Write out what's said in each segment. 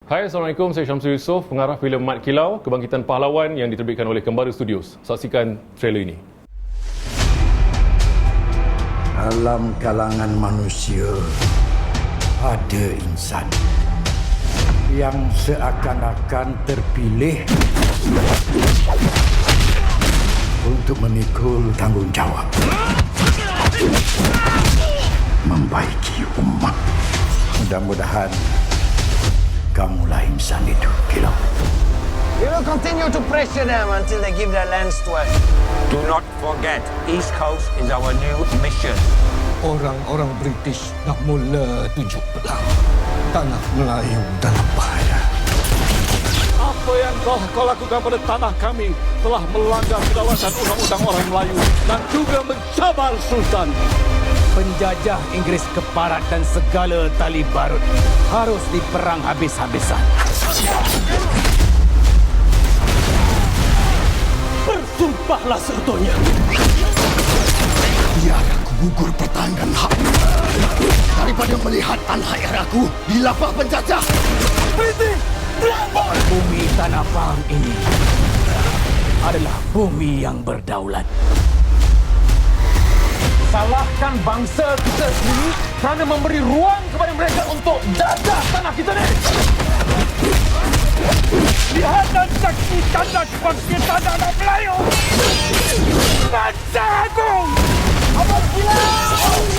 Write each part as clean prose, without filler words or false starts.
Hai, Assalamualaikum. Saya Syamsul Yusof, pengarah filem Mat Kilau, Kebangkitan Pahlawan yang diterbitkan oleh Kembaru Studios. Saksikan trailer ini. Dalam kalangan manusia ada insan yang seakan-akan terpilih untuk memikul tanggungjawab membaiki umat. Mudah-mudahan kamulah insan itu, Kilau. We will continue to pressure them until they give their lands to us. Do not forget, East Coast is our new mission. Orang-orang British dah mula tunjuk pedang. Tanah Melayu dalam bahaya. Apa yang telah kau lakukan pada tanah kami telah melanggar kedaulatan undang-undang orang Melayu dan juga mencabar Sultan. Penjajah Inggris keparat dan segala tali barut harus diperang habis-habisan. Bersumpahlah seutuhnya. Biar aku gugur pertahanan hak daripada melihat tanah air aku dilapah penjajah. Bumi Tanah Pahang ini adalah bumi yang berdaulat. Salahkan bangsa kita sendiri kerana memberi ruang kepada mereka untuk jajah tanah kita ni. Lihat dan saksikan kebangkitan anak Melayu. Bangsa Agung! Abang Kilau!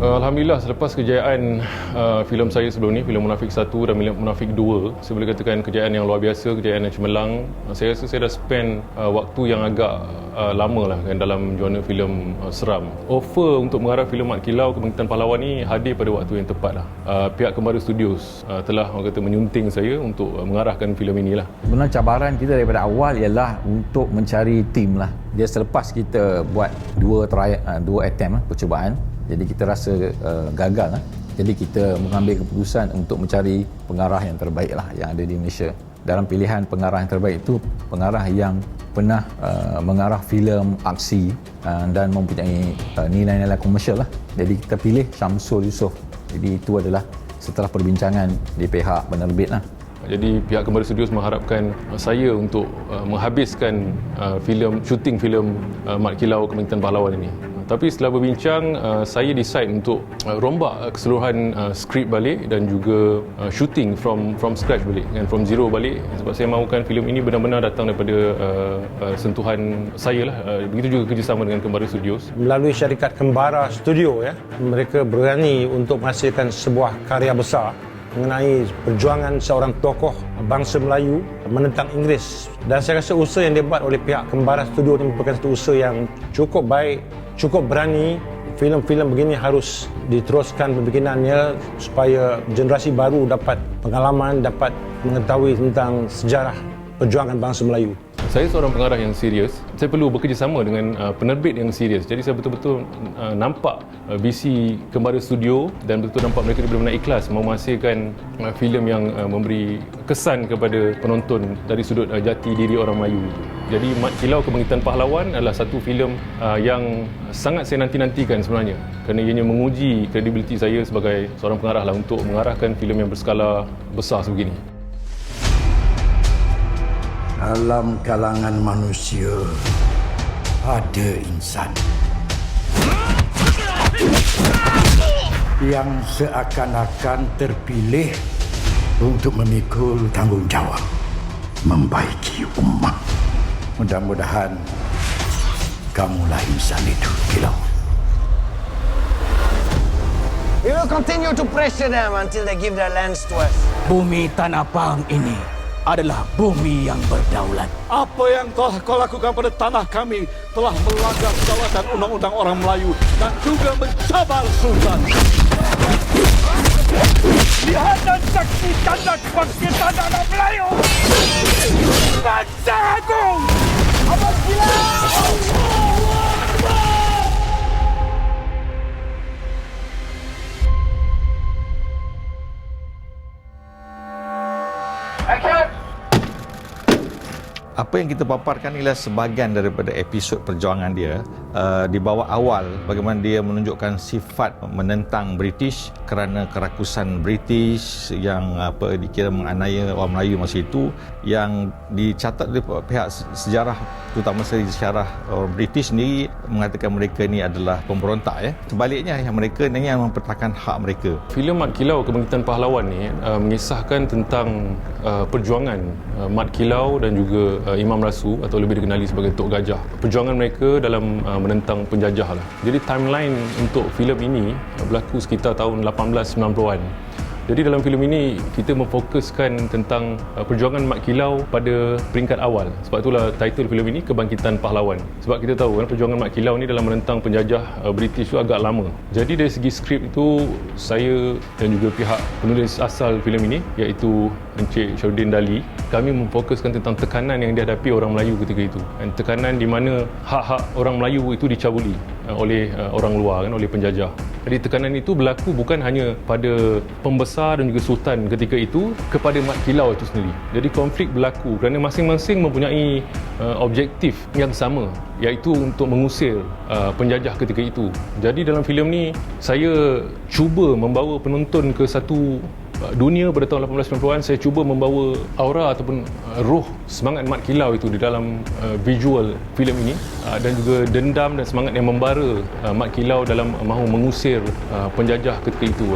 Alhamdulillah, selepas kejayaan filem saya sebelum ni, filem Munafik 1 dan Munafik 2, saya boleh katakan kejayaan yang luar biasa, kejayaan yang cemerlang. Saya rasa saya dah spend waktu yang agak lama lah kan dalam genre filem seram. Offer untuk mengarah filem Mat Kilau, Kebangkitan Pahlawan ni hadir pada waktu yang tepat lah. Pihak Kembaru Studios telah orang kata menyunting saya untuk mengarahkan filem inilah. Sebenarnya cabaran kita daripada awal ialah untuk mencari tim lah. Dia selepas kita buat dua attempt percubaan, jadi kita rasa gagal lah. Jadi kita mengambil keputusan untuk mencari pengarah yang terbaik lah yang ada di Malaysia. Dalam pilihan pengarah yang terbaik itu pengarah yang pernah mengarah filem aksi dan mempunyai nilai-nilai komersial lah. Jadi kita pilih Syamsul Yusof. Jadi itu adalah setelah perbincangan di pihak penerbit lah. Jadi pihak Kembaru Studios mengharapkan saya untuk menghabiskan syuting filem Mat Kilau, Kebangkitan Pahlawan ini. Tapi setelah berbincang, saya decide untuk rombak keseluruhan skrip balik dan juga shooting from scratch balik, kan, from zero balik, sebab saya mahukan filem ini benar-benar datang daripada sentuhan saya lah. Begitu juga kerjasama dengan Kembaru Studios. Melalui syarikat Kembara Studio, mereka berani untuk menghasilkan sebuah karya besar mengenai perjuangan seorang tokoh bangsa Melayu menentang Inggeris. Dan saya rasa usaha yang dibuat oleh pihak Kembara Studio ini merupakan satu usaha yang cukup baik, cukup berani. Filem-filem begini harus diteruskan pembikinannya supaya generasi baru dapat pengalaman, dapat mengetahui tentang sejarah perjuangan bangsa Melayu. Saya seorang pengarah yang serius. Saya perlu bekerjasama dengan penerbit yang serius. Jadi saya betul-betul nampak visi Kembaru Studio dan betul-betul nampak mereka benar-benar ikhlas mahu menghasilkan filem yang memberi kesan kepada penonton dari sudut jati diri orang Melayu. Jadi Mat Kilau, Kebangkitan Pahlawan adalah satu filem yang sangat saya nanti-nantikan sebenarnya, kerana ianya menguji kredibiliti saya sebagai seorang pengarah lah untuk mengarahkan filem yang berskala besar sebegini. Dalam kalangan manusia ada insan yang seakan-akan terpilih untuk memikul tanggungjawab membaiki umat. Mudah-mudahan kamulah insan itu, Kilau. We will continue to pressure them until they give their lands to us. Bumi Tanah Pahang ini adalah bumi yang berdaulat. Apa yang telah kau lakukan pada tanah kami telah melanggar kedaulatan undang-undang orang Melayu dan juga mencabar Sultan. Lihat dan saksikanlah kebangkitan anak Melayu! Bangsa Agung! Abang Apa yang kita paparkan ialah sebahagian daripada episod perjuangan dia di bawah awal, bagaimana dia menunjukkan sifat menentang British kerana kerakusan British yang dikira menganiaya orang Melayu masa itu, yang dicatat oleh pihak sejarah, terutama sejarah orang British sendiri mengatakan mereka ni adalah pemberontak ya. Sebaliknya yang mereka ni yang mempertahankan hak mereka. Filem Mat Kilau Kebangkitan Pahlawan ni mengisahkan tentang perjuangan Mat Kilau dan juga Imam Rasu atau lebih dikenali sebagai Tok Gajah. Perjuangan mereka dalam menentang penjajah lah. Jadi timeline untuk filem ini berlaku sekitar tahun 1890-an. Jadi dalam filem ini kita memfokuskan tentang perjuangan Mat Kilau pada peringkat awal. Sebab itulah title filem ini Kebangkitan Pahlawan. Sebab kita tahu kan perjuangan Mat Kilau ni dalam menentang penjajah British tu agak lama. Jadi dari segi skrip itu, saya dan juga pihak penulis asal filem ini iaitu Encik Syarudin Dali, kami memfokuskan tentang tekanan yang dihadapi orang Melayu ketika itu. Dan tekanan di mana hak-hak orang Melayu itu dicabuli oleh orang luar kan, oleh penjajah. Jadi tekanan itu berlaku bukan hanya pada pembesar dan juga sultan ketika itu kepada Mat Kilau itu sendiri. Jadi konflik berlaku kerana masing-masing mempunyai objektif yang sama, iaitu untuk mengusir penjajah ketika itu. Jadi dalam filem ni saya cuba membawa penonton ke satu dunia pada tahun 1890-an. Saya cuba membawa aura ataupun roh semangat Mat Kilau itu di dalam visual filem ini, dan juga dendam dan semangat yang membara Mat Kilau dalam mahu mengusir penjajah ketika itu.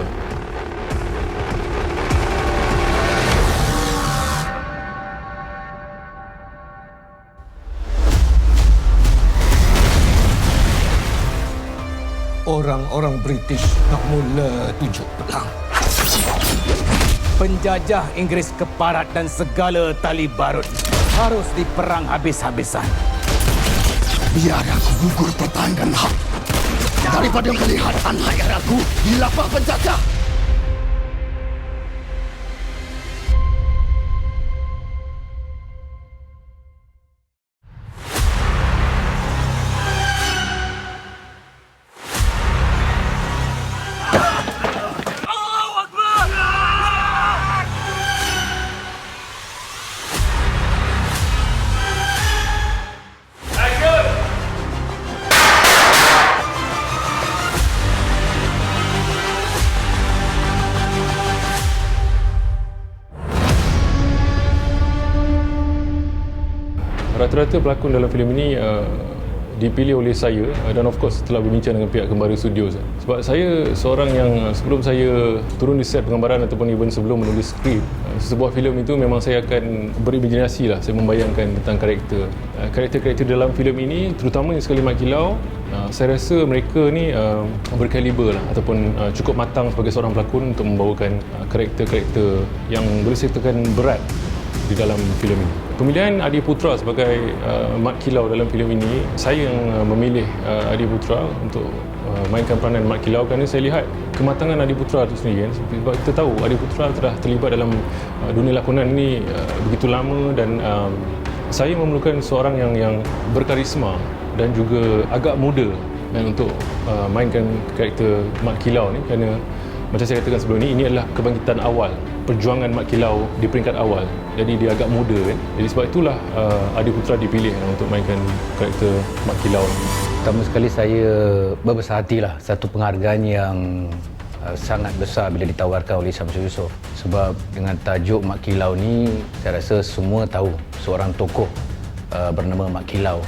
Orang-orang British nak mula tujuk pelang. Penjajah Inggeris keparat dan segala tali barut harus diperang habis-habisan. Biar aku gugur pertahankan hak daripada melihat anak aku dilapah penjajah. Rata-rata pelakon dalam filem ini dipilih oleh saya dan of course setelah berbincang dengan pihak Kembara Studios. Sebab saya seorang yang sebelum saya turun di set penggambaran ataupun even sebelum menulis skrip sebuah filem itu, memang saya akan berimajinasi lah. Saya membayangkan tentang karakter-karakter dalam filem ini, terutamanya sekali Mat Kilau. Saya rasa mereka ni berkaliber lah, ataupun cukup matang sebagai seorang pelakon untuk membawakan karakter-karakter yang boleh saya katakan berat di dalam filem ini. Pemilihan Adi Putra sebagai Mat Kilau dalam filem ini, saya yang memilih Adi Putra untuk mainkan peranan Mat Kilau kerana saya lihat kematangan Adi Putra itu sendiri kan. Sebab kita tahu Adi Putra telah terlibat dalam dunia lakonan ini begitu lama, dan saya memerlukan seorang yang berkarisma dan juga agak muda dan untuk mainkan karakter Mat Kilau ni, kerana macam saya katakan sebelum ini adalah kebangkitan awal, perjuangan Mat Kilau di peringkat awal. Jadi dia agak muda kan. Jadi sebab itulah Adi Putra dipilih untuk mainkan karakter Mat Kilau. Pertama sekali saya berbesar hatilah, satu penghargaan yang sangat besar bila ditawarkan oleh Syamsul Yusof. Sebab dengan tajuk Mat Kilau ni, saya rasa semua tahu seorang tokoh bernama Mat Kilau,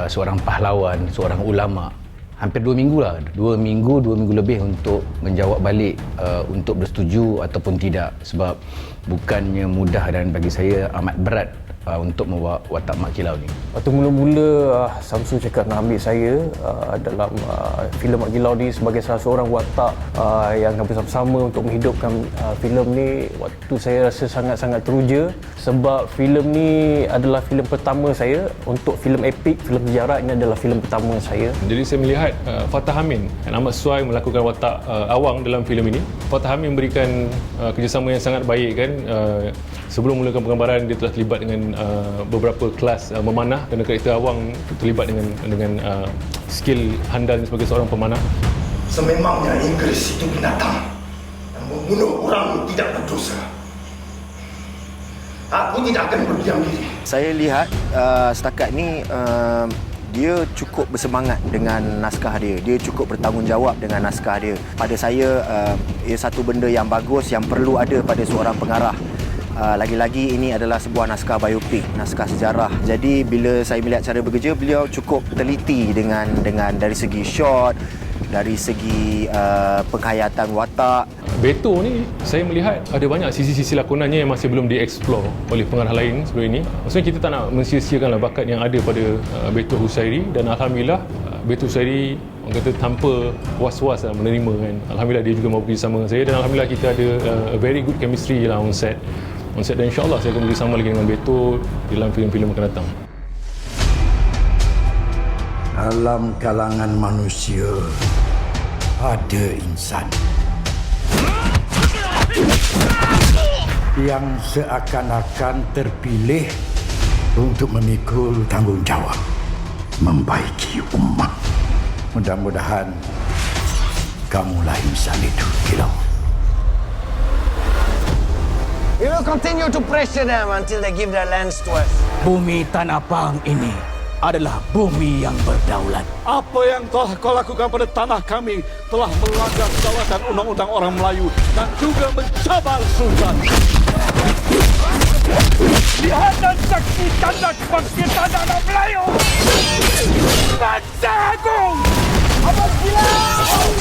seorang pahlawan, seorang ulama. Hampir 2 minggu lah, 2 minggu lebih untuk menjawab balik untuk bersetuju ataupun tidak. Sebab bukannya mudah, dan bagi saya amat berat untuk membawa watak Mat Kilau ni? Waktu mula-mula Samsul cakap nak ambil saya dalam filem Mat Kilau ni sebagai salah seorang watak yang akan bersama-sama untuk menghidupkan filem ni, waktu saya rasa sangat-sangat teruja sebab filem ni adalah filem pertama saya. Untuk filem epik, filem sejarah, ini adalah filem pertama saya. Jadi saya melihat Fatah Amin dan Ahmad Suai melakukan watak Awang dalam filem ini. Fatah Amin memberikan kerjasama yang sangat baik kan. Sebelum mulakan penggambaran dia telah terlibat dengan beberapa kelas memanah, kerana karakter Awang terlibat dengan skill handal sebagai seorang pemanah. Sememangnya Inggris itu binatang yang membunuh orang tidak berdosa. Aku tidak akan berdiam diri. Saya lihat setakat ni dia cukup bersemangat dengan naskah dia. Dia cukup bertanggungjawab dengan naskah dia. Pada saya, ia satu benda yang bagus yang perlu ada pada seorang pengarah. Lagi-lagi ini adalah sebuah naskah biopik, naskah sejarah. Jadi bila saya melihat cara bekerja, beliau cukup teliti dengan dari segi shot, dari segi penghayatan watak. Beto ni saya melihat ada banyak sisi-sisi lakonannya yang masih belum dieksplor oleh pengarah lain sebelum ini. Maksudnya kita tak nak mensia-siakanlah bakat yang ada pada Beto Husairi, dan alhamdulillah Beto Husairi orang kata tanpa was-was menerima kan. Alhamdulillah dia juga mau bekerjasama dengan saya, dan alhamdulillah kita ada a very good chemistry lah on set, dan insyaAllah saya akan bekerjasama lagi dengan Beto dalam filem-filem akan datang. Dalam kalangan manusia ada insan yang seakan-akan terpilih untuk memikul tanggungjawab membaiki umat. Mudah-mudahan kamulah insan itu, Kilau. We will continue to pressure them until they give their lands to us. Bumi Tanah Pang ini adalah bumi yang berdaulat. Apa yang telah kau lakukan pada tanah kami telah melanggar kedaulatan undang-undang orang Melayu dan juga mencabar Sultan. Lihat dan saksikan kebangkitan anak Melayu. Raja Agung! Abang Kilau!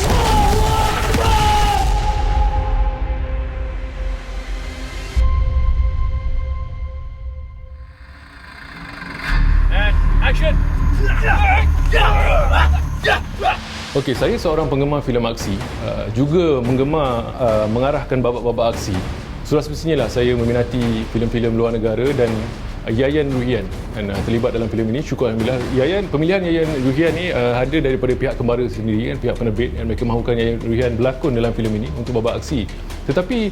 Action! Okey, saya seorang penggemar filem aksi, juga menggemar mengarahkan babak-babak aksi. Sudah semestinya lah saya meminati filem-filem luar negara, dan Yayan Ruhian terlibat dalam filem ini. Syukur alhamdulillah. Pemilihan Yayan Ruhian ni ada daripada pihak kembara sendiri kan, pihak penerbit, dan mereka mahukan Yayan Ruhian berlakon dalam filem ini untuk babak aksi. Tetapi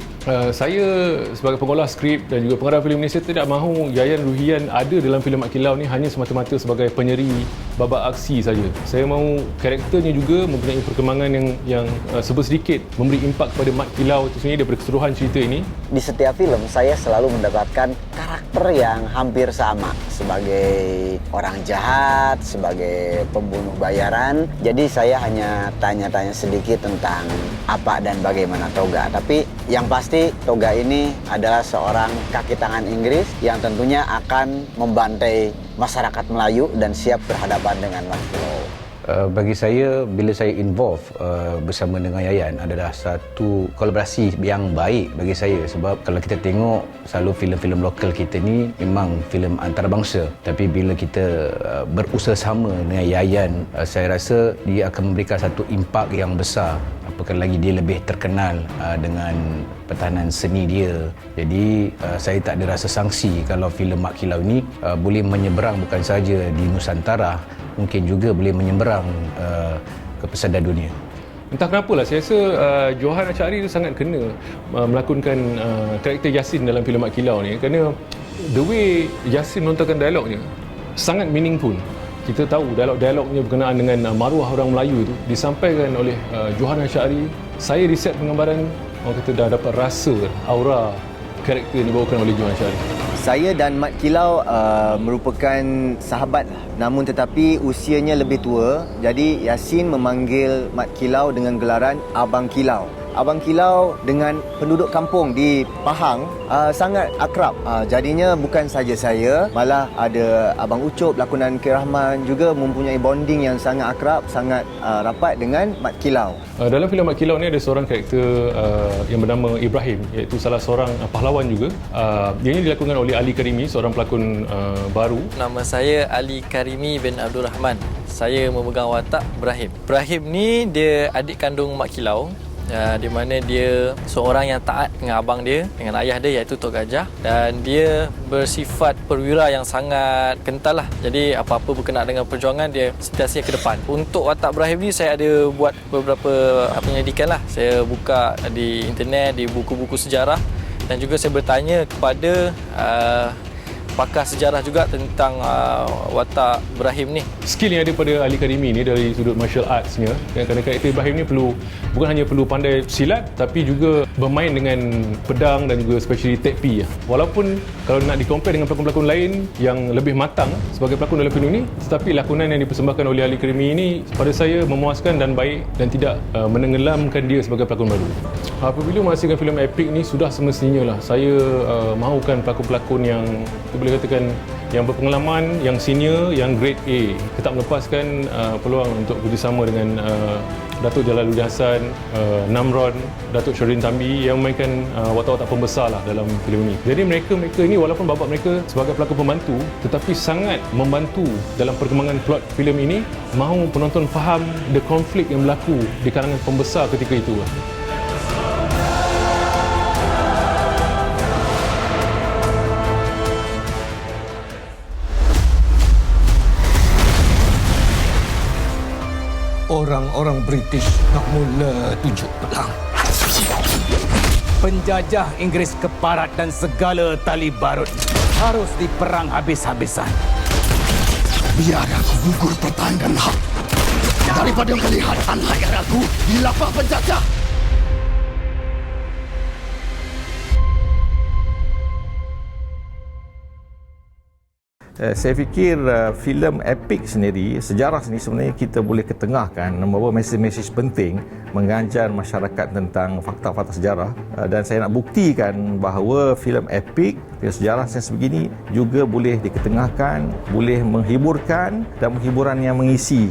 saya sebagai pengolah skrip dan juga pengarah filem ini, saya tidak mahu Yayan Ruhian ada dalam filem Mat Kilau ni hanya semata-mata sebagai penyeri babak aksi saja. Saya mahu karakternya juga mempunyai perkembangan yang sedikit memberi impak kepada Mat Kilau itu sendiri daripada keseluruhan cerita ini. Di setiap filem saya selalu mendapatkan karakter yang hampir sama, sebagai orang jahat, sebagai pembunuh bayaran. Jadi saya hanya tanya-tanya sedikit tentang apa dan bagaimana Toga. Tapi yang pasti Toga ini adalah seorang kaki tangan Inggris yang tentunya akan membantai masyarakat Melayu dan siap berhadapan dengan Mat Kilau. Bagi saya, bila saya involve bersama dengan Yayan adalah satu kolaborasi yang baik bagi saya, sebab kalau kita tengok selalu filem-filem lokal kita ni memang filem antarabangsa, tapi bila kita berusaha sama dengan Yayan, saya rasa dia akan memberikan satu impak yang besar. Apakah lagi dia lebih terkenal dengan pertahanan seni dia. Jadi saya tak ada rasa sangsi kalau filem Mat Kilau ini boleh menyeberang bukan saja di Nusantara, mungkin juga boleh menyeberang ke pesada dunia. Entah kenapalah, saya rasa Johan Asyari itu sangat kena melakonkan karakter Yasin dalam filem Mat Kilau ni, kerana the way Yasin melontarkan dialognya sangat meaningful. Kita tahu dialog-dialognya berkenaan dengan maruah orang Melayu itu disampaikan oleh Johan Asyari. Saya riset penggambaran, orang kata dah dapat rasa aura karakter yang dibawakan oleh Johan Asyari. Saya dan Mat Kilau merupakan sahabat, namun tetapi usianya lebih tua. Jadi Yasin memanggil Mat Kilau dengan gelaran Abang Kilau. Abang Kilau dengan penduduk kampung di Pahang sangat akrab. Jadinya bukan saja saya, malah ada Abang Ucup, lakonan K. Rahman juga mempunyai bonding yang sangat akrab, sangat rapat dengan Mat Kilau. Dalam filem Mat Kilau ni ada seorang karakter yang bernama Ibrahim, iaitu salah seorang pahlawan juga. Dia ini dilakonkan oleh Ali Karimi, seorang pelakon baru. Nama saya Ali Karimi bin Abdul Rahman. Saya memegang watak Ibrahim. Ibrahim ni dia adik kandung Mak Kilau. Di mana dia seorang yang taat dengan abang dia, dengan ayah dia iaitu Tok Gajah, dan dia bersifat perwira yang sangat kental lah. Jadi apa-apa berkenaan dengan perjuangan dia sentiasa ke depan. Untuk watak Ibrahim ni saya ada buat beberapa penyelidikan lah. Saya buka di internet, di buku-buku sejarah, dan juga saya bertanya kepada pakar sejarah juga tentang watak Ibrahim ni. Skill yang ada pada Ali Karimi ni dari sudut martial arts-nya, kerana karakter Ibrahim ni bukan hanya perlu pandai silat, tapi juga bermain dengan pedang dan juga especially tekpi. Walaupun kalau nak di-compare dengan pelakon-pelakon lain yang lebih matang sebagai pelakon dalam filem ni, tetapi lakonan yang dipersembahkan oleh Ali Karimi ini pada saya memuaskan dan baik dan tidak menenggelamkan dia sebagai pelakon baru. Apabila menghasilkan filem epik ni, sudah semestinya lah saya mahukan pelakon-pelakon yang boleh katakan yang berpengalaman, yang senior, yang grade A. Kita tak melepaskan peluang untuk bekerjasama dengan Datuk Jalaluddin Hassan, Namron, Datuk Syahrin Tambi yang memainkan watak-watak pembesar lah dalam filem ini. Jadi mereka ini walaupun bapa mereka sebagai pelakon pembantu, tetapi sangat membantu dalam perkembangan plot filem ini, mahu penonton faham the konflik yang berlaku di kalangan pembesar ketika itu. Orang-orang British nak mula tunjuk pelang. Penjajah Inggeris keparat dan segala tali barut harus diperang habis-habisan. Biar aku gugur pertahankan hak daripada melihat anak aku dilapah penjajah. Saya fikir filem epik sendiri, sejarah sendiri sebenarnya kita boleh ketengahkan membawa mesej-mesej penting mengajar masyarakat tentang fakta-fakta sejarah, dan saya nak buktikan bahawa filem epik, filem sejarah yang sebegini juga boleh diketengahkan, boleh menghiburkan, dan penghiburan yang mengisi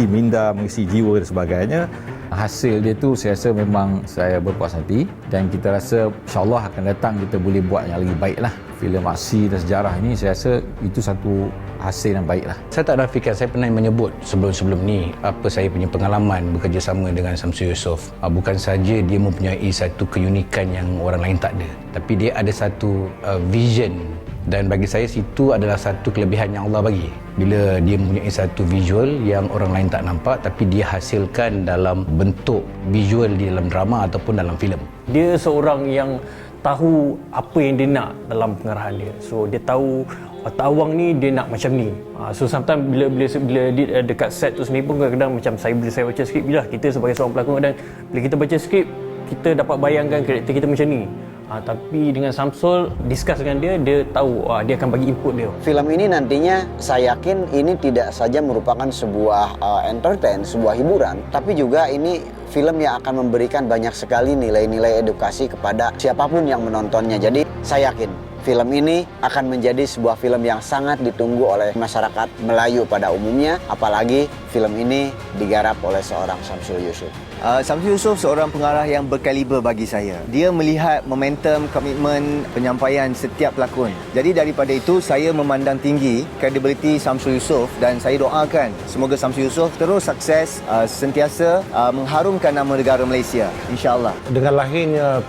minda, mengisi jiwa dan sebagainya. Hasil dia tu saya rasa memang saya berpuas hati, dan kita rasa insyaAllah akan datang kita boleh buat yang lagi baik lah. Filem aksi dan sejarah ini saya rasa itu satu hasil yang baik lah. Saya tak nafikan, saya pernah menyebut sebelum ni apa saya punya pengalaman bekerjasama dengan Samsul Yusof. Bukan saja dia mempunyai satu keunikan yang orang lain tak ada, tapi dia ada satu vision, dan bagi saya situ adalah satu kelebihan yang Allah bagi. Bila dia mempunyai satu visual yang orang lain tak nampak, tapi dia hasilkan dalam bentuk visual di dalam drama ataupun dalam filem. Dia seorang yang tahu apa yang dia nak dalam pengarahan dia. So dia tahu watak awang ni dia nak macam ni. So sometimes bila dia dekat set tu sendiri pun kadang-kadang macam bila saya baca skrip, bila kita sebagai seorang pelakon, dan bila kita baca skrip kita dapat bayangkan karakter kita macam ni. Tapi dengan Samsul, discuss dengan dia tahu dia akan bagi input dia. Filem ini nantinya saya yakin ini tidak saja merupakan sebuah entertain, sebuah hiburan, tapi juga ini film yang akan memberikan banyak sekali nilai-nilai edukasi kepada siapapun yang menontonnya. Jadi saya yakin film ini akan menjadi sebuah film yang sangat ditunggu oleh masyarakat Melayu pada umumnya, apalagi film ini digarap oleh seorang Samsul Yusof. Samsul Yusof seorang pengarah yang berkaliber bagi saya. Dia melihat momentum, komitmen, penyampaian setiap pelakon. Jadi daripada itu saya memandang tinggi kredibiliti Samsul Yusof, dan saya doakan semoga Samsul Yusof terus sukses, sentiasa mengharumkan nama negara Malaysia, insya-Allah. Dengan lahirnya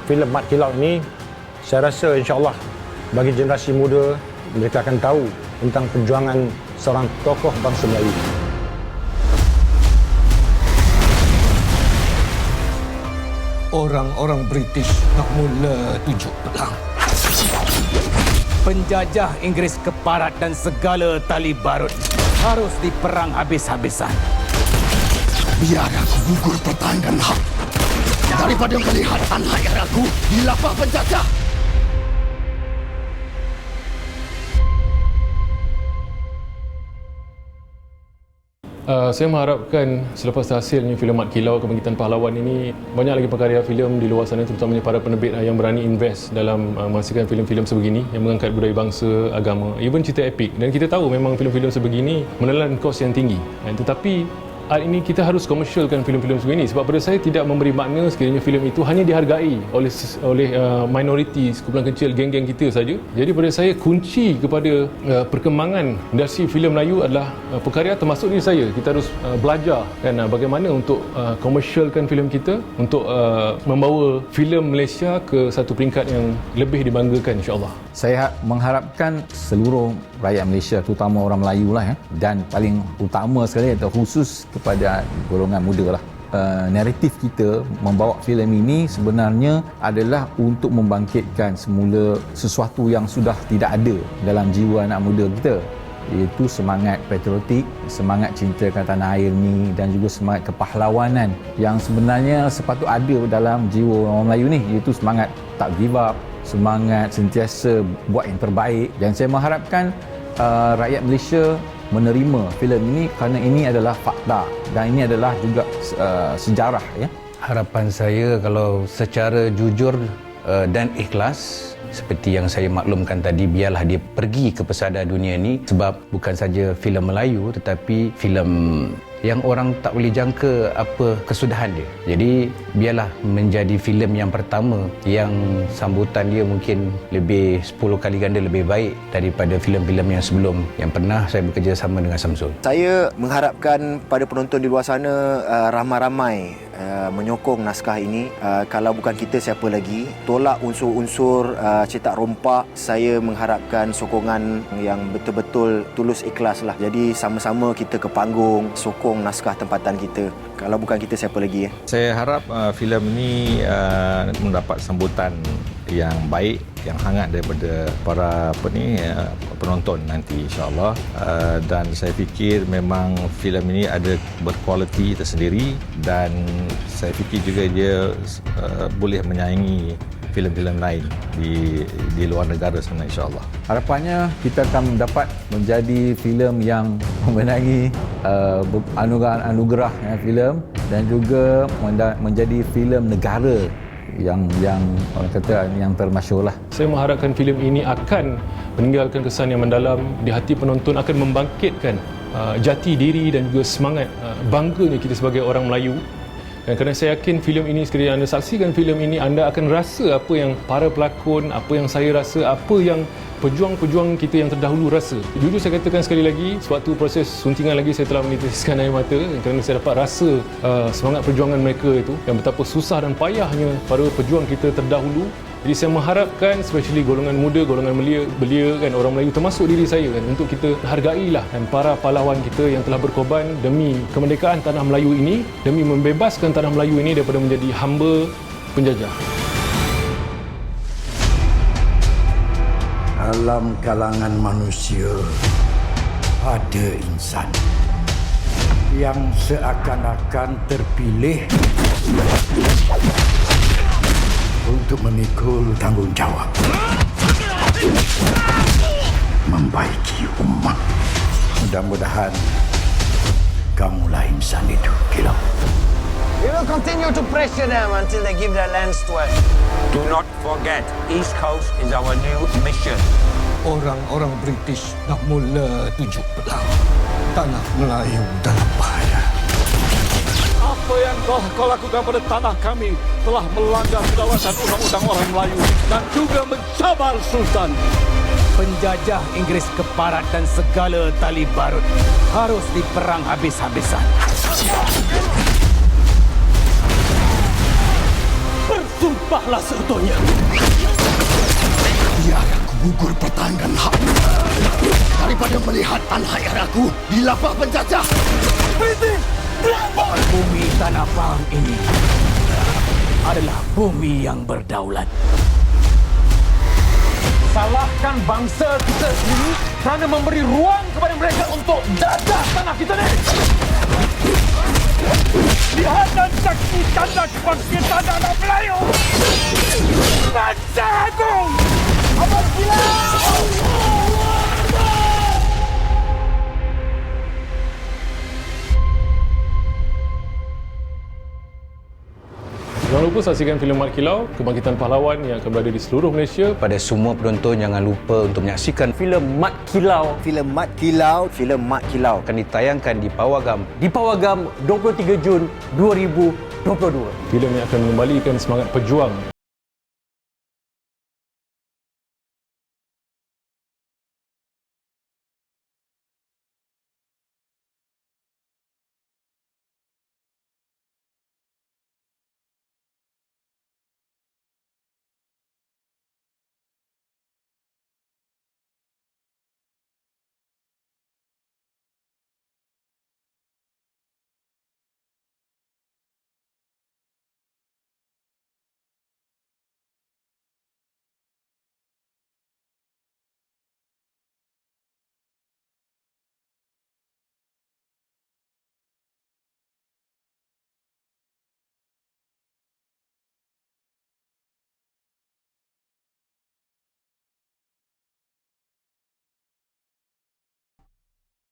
filem Mat Kilau ini, saya rasa insya-Allah bagi generasi muda, mereka akan tahu tentang perjuangan seorang tokoh bangsa Melayu. Orang-orang British nak mula tunjuk pelang. Penjajah Inggeris keparat dan segala tali barut harus diperang habis-habisan. Biar aku gugur pertahankan hak daripada melihat anak aku dilapah penjajah. Saya mengharapkan selepas hasilnya filem Mat Kilau Kebangkitan Pahlawan ini, banyak lagi pekarya filem di luar sana, terutamanya para penerbit yang berani invest dalam menghasilkan filem-filem sebegini yang mengangkat budaya bangsa, agama, even cerita epik. Dan kita tahu memang filem-filem sebegini menelan kos yang tinggi. Tetapi hari ini kita harus komersialkan filem-filem sebegini, sebab pada saya tidak memberi makna sekiranya filem itu hanya dihargai oleh minoriti, sekumpulan kecil, geng-geng kita saja. Jadi pada saya kunci kepada perkembangan industri filem Melayu adalah pekarya, termasuk diri saya. Kita harus belajar kan bagaimana untuk komersialkan filem kita, untuk membawa filem Malaysia ke satu peringkat yang lebih dibanggakan, insya-Allah. Saya mengharapkan seluruh rakyat Malaysia, terutama orang Melayu lah dan paling utama sekali atau khusus kepada golongan muda lah. Naratif kita membawa filem ini sebenarnya adalah untuk membangkitkan semula sesuatu yang sudah tidak ada dalam jiwa anak muda kita, iaitu semangat patriotik, semangat cinta ke tanah air ni dan juga semangat kepahlawanan yang sebenarnya sepatut ada dalam jiwa orang Melayu ni, iaitu semangat tak give up, semangat sentiasa buat yang terbaik. Dan saya mengharapkan rakyat Malaysia menerima filem ini kerana ini adalah fakta dan ini adalah juga sejarah ya. Harapan saya kalau secara jujur dan ikhlas, seperti yang saya maklumkan tadi, biarlah dia pergi ke pesada dunia ini, sebab bukan saja filem Melayu tetapi filem yang orang tak boleh jangka apa kesudahan dia. Jadi biarlah menjadi filem yang pertama yang sambutan dia mungkin lebih 10 kali ganda lebih baik daripada filem-filem yang sebelum yang pernah saya bekerjasama dengan Samsul. Saya mengharapkan pada penonton di luar sana ramai-ramai menyokong naskah ini. Kalau bukan kita, siapa lagi? Tolak unsur-unsur cetak rompak. Saya mengharapkan sokongan yang betul-betul tulus ikhlas lah. Jadi sama-sama kita ke panggung, sokong naskah tempatan kita. Kalau bukan kita, siapa lagi ya? Saya harap filem ini mendapat sambutan yang baik, yang hangat daripada para penonton nanti, insya-Allah. Dan saya fikir memang filem ini ada berkualiti tersendiri dan saya fikir juga dia boleh menyaingi filem-filem lain di luar negara sana, insya-Allah. Harapannya kita akan dapat menjadi filem yang memenangi anugerah filem dan juga menjadi filem negara yang orang kata yang termasyhur lah. Saya mengharapkan filem ini akan meninggalkan kesan yang mendalam di hati penonton, akan membangkitkan jati diri dan juga semangat bangganya kita sebagai orang Melayu. Dan kerana saya yakin filem ini, sekiranya anda saksikan filem ini, anda akan rasa apa yang para pelakon, apa yang saya rasa, apa yang pejuang-pejuang kita yang terdahulu rasa. Jujur saya katakan sekali lagi, sewaktu proses suntingan lagi saya telah meniteskan air mata kerana saya dapat rasa semangat perjuangan mereka itu, yang betapa susah dan payahnya para pejuang kita terdahulu. Jadi saya mengharapkan, especially golongan muda, golongan belia kan, orang Melayu termasuk diri saya kan, untuk kita hargailah kan para pahlawan kita yang telah berkorban demi kemerdekaan tanah Melayu ini, demi membebaskan tanah Melayu ini daripada menjadi hamba penjajah. Dalam kalangan manusia ada insan yang seakan-akan terpilih untuk memikul tanggungjawab membaiki umat. Mudah-mudahan kamulah insan itu, Kilau. We will continue to pressure them until they give their lands to us. Do not forget, East Coast is our new mission. Orang-orang British dah mula tunjuk pelang. Tanah Melayu dalam bahaya. Apa yang telah kau lakukan pada tanah kami telah melanggar kedaulatan undang-undang orang Melayu dan juga mencabar Sultan. Penjajah Inggris keparat dan segala tali barut harus diperang habis-habisan. Bersumpahlah seutuhnya. Biar aku gugur pertahankan hak daripada melihat tanah air aku dilapah penjajah. British! Bumi tanah Pahang ini adalah bumi yang berdaulat. Salahkan bangsa kita sendiri kerana memberi ruang kepada mereka untuk jajah tanah kita ni. Lihat dan saksikan kebangkitan anak Melayu. Raja Agung! Abang Kilau! Terus saksikan filem Mat Kilau, Kebangkitan Pahlawan yang akan berada di seluruh Malaysia. Pada semua penonton jangan lupa untuk menyaksikan filem Mat Kilau. Filem Mat Kilau, filem Mat Kilau akan ditayangkan di Pawagam. Di Pawagam 23 Jun 2022. Filem yang akan mengembalikan semangat pejuang